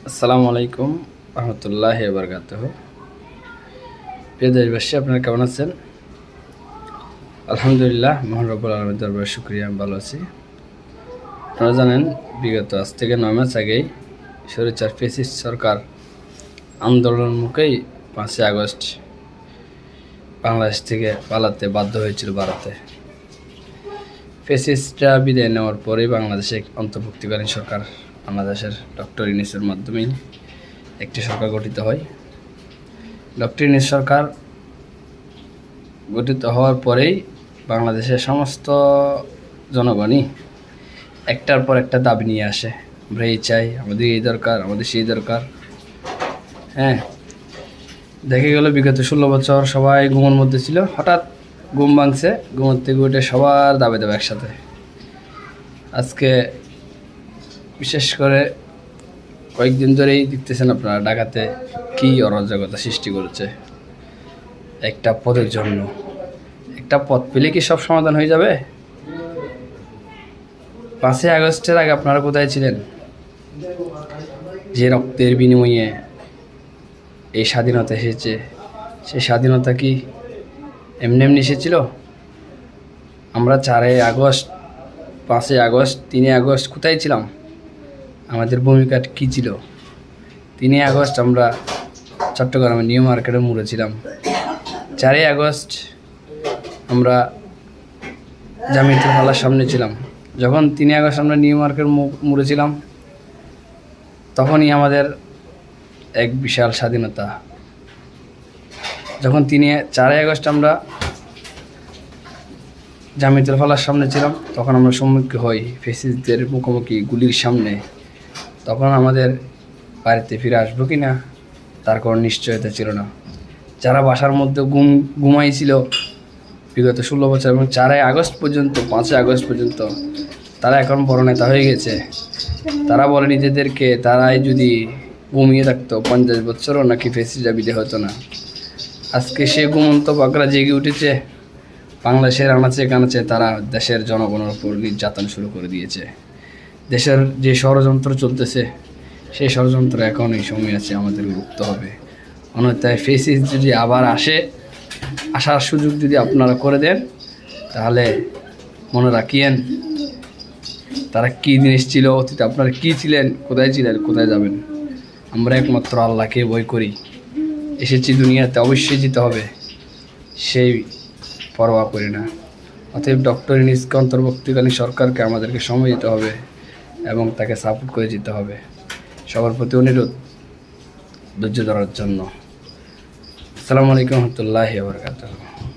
আসসালামু আলাইকুম রহমতুল্লাহি ওয়া বারাকাতুহু। প্রিয় দেশবাসী, আপনারা কেমন আছেন? আলহামদুলিল্লাহ, মহান রব্বুল আলামিনের দরবারে শুকরিয়া, আমি ভালো আছি। আপনারা জানেন, বিগত আজ থেকে 9 মাস আগেই স্বৈরাচার ফ্যাসিস্ট সরকার আন্দোলন মুখেই 5ই আগস্ট বাংলাদেশ থেকে পালাতে বাধ্য হয়েছিল ভারতে। ফ্যাসিস্টরা বিদায় নেওয়ার পরেই বাংলাদেশে অন্তর্ভুক্তিকালীন সরকার, বাংলাদেশের ডক্টর ইউনূসের মাধ্যমেই একটি সরকার গঠিত হয়। ডক্টর ইউনূস সরকার গঠিত হওয়ার পরেই বাংলাদেশের সমস্ত জনগণই একটার পর একটা দাবি নিয়ে আসে। আমরা এই চাই, আমাদের এই দরকার, আমাদের সেই দরকার। দেখে গেল বিগত 16 বছর সবাই ঘুমের মধ্যে ছিল, হঠাৎ ঘুম ভাঙছে, ঘুমের থেকে উঠে সবার দাবি দেবে একসাথে। আজকে বিশেষ করে কয়েকদিন ধরেই দেখতেছেন আপনারা, ঢাকাতে কী অরাজকতা সৃষ্টি করেছে একটা পদের জন্য। একটা পদ পেলে কি সব সমাধান হয়ে যাবে? 5ই আগস্টের আগে আপনারা কোথায় ছিলেন? যে রক্তের বিনিময়ে এই স্বাধীনতা এসেছে, সেই স্বাধীনতা কি এমনি এমনি এসেছিল? আমরা 4ই আগস্ট, 5ই আগস্ট, 3ই আগস্ট কোথায় ছিলাম? আমাদের ভূমিকা কী ছিল? 3ই আগস্ট আমরা চট্টগ্রামে নিউ মার্কেটে মুড়েছিলাম। 4ই আগস্ট আমরা জামিয়াতুল ফালাহর সামনে ছিলাম। যখন 3ই আগস্ট আমরা নিউ মার্কেট মুড়েছিলাম, তখনই আমাদের এক বিশাল স্বাধীনতা। যখন 4ই আগস্ট আমরা জামিয়াতুল ফালাহর সামনে ছিলাম, তখন আমরা সম্মুখীন হই ফ্যাসিস্টদের মুখোমুখি গুলির সামনে। তখন আমাদের বাড়িতে ফিরে আসবো কি না তার কোনো নিশ্চয়তা ছিল না। যারা বাসার মধ্যে ঘুমাইছিল বিগত 16 বছর এবং 4ই আগস্ট পর্যন্ত, 5ই আগস্ট পর্যন্ত, তারা এখন বড় নেতা হয়ে গেছে। তারা বলে নিজেদেরকে, তারাই যদি ঘুমিয়ে থাকতো 50 বছরও নাকি ফ্যাসিস্টরা বিদায় হতো না। আজকে সে ঘুমন্ত বাগরা জেগে উঠেছে। বাংলাদেশের আনাচে কানাচে তারা দেশের জনগণের উপর নির্যাতন শুরু করে দিয়েছে। দেশের যে ষড়যন্ত্র চলতেছে, সেই ষড়যন্ত্র এখন এই সময় আছে আমাদের রুখতে হবে। অন্যথায় ফ্যাসিস্ট যদি আবার আসার সুযোগ যদি আপনারা করে দেন, তাহলে মনে রাখিয়েন তারা কী জিনিস ছিল, অতীতে আপনারা কী ছিলেন, কোথায় ছিলেন, কোথায় যাবেন। আমরা একমাত্র আল্লাহকে ভয় করি। এসেছি দুনিয়াতে, অবশ্যই যেতে হবে, সেই পরোয়া করি না। অতএব ডক্টর ইউনূসকে, অন্তর্বর্তীকালীন সরকারকে আমাদেরকে সময় দিতে হবে এবং তাকে সাপোর্ট করে যেতে হবে। সবার প্রতি অনুরোধ ধৈর্য ধরার জন্য। আসসালামু আলাইকুম রহমতুল্লাহি ওয়া বারাকাতুহু।